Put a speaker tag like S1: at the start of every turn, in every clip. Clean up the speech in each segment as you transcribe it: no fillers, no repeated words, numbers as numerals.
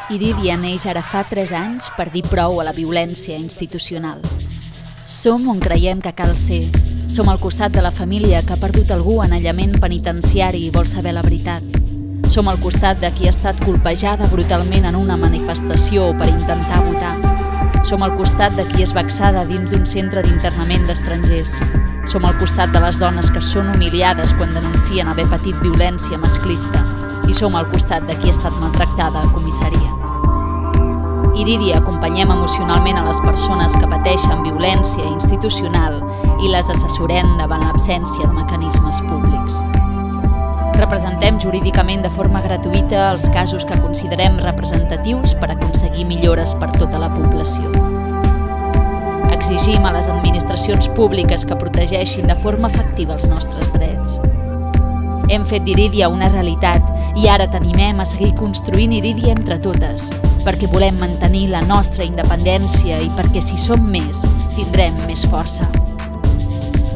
S1: Irídia neix ara fa 3 anys per dir prou a la violència institucional. Som on creiem que cal ser. Som al costat de la família que ha perdut algú en aïllament penitenciari i vol saber la veritat. Som al costat de qui ha estat colpejada brutalment en una manifestació per intentar votar. Som al costat de qui és vexada dins d'un centre d'internament d'estrangers. Som al costat de les dones que són humiliades quan denuncien haver patit violència masclista. I som al costat de qui ha estat maltractada a comissaria. Irídia acompanyem emocionalment a les persones que pateixen violència institucional i les assessorem davant l'absència de mecanismes públics. Representem jurídicament de forma gratuïta els casos que considerem representatius per aconseguir millores per tota la població. Exigim a les administracions públiques que protegeixin de forma efectiva els nostres drets. Hem fet d'Irídia una realitat i ara t'animem a seguir construint Irídia entre totes, perquè volem mantenir la nostra independència i perquè si som més, tindrem més força.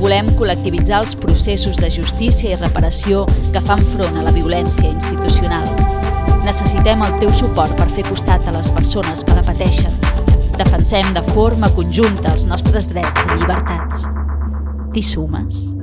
S1: Volem col·lectivitzar els processos de justícia i reparació que fan front a la violència institucional. Necessitem el teu suport per fer costat a les persones que la pateixen. Defensem de forma conjunta els nostres drets i llibertats. T'hi sumes?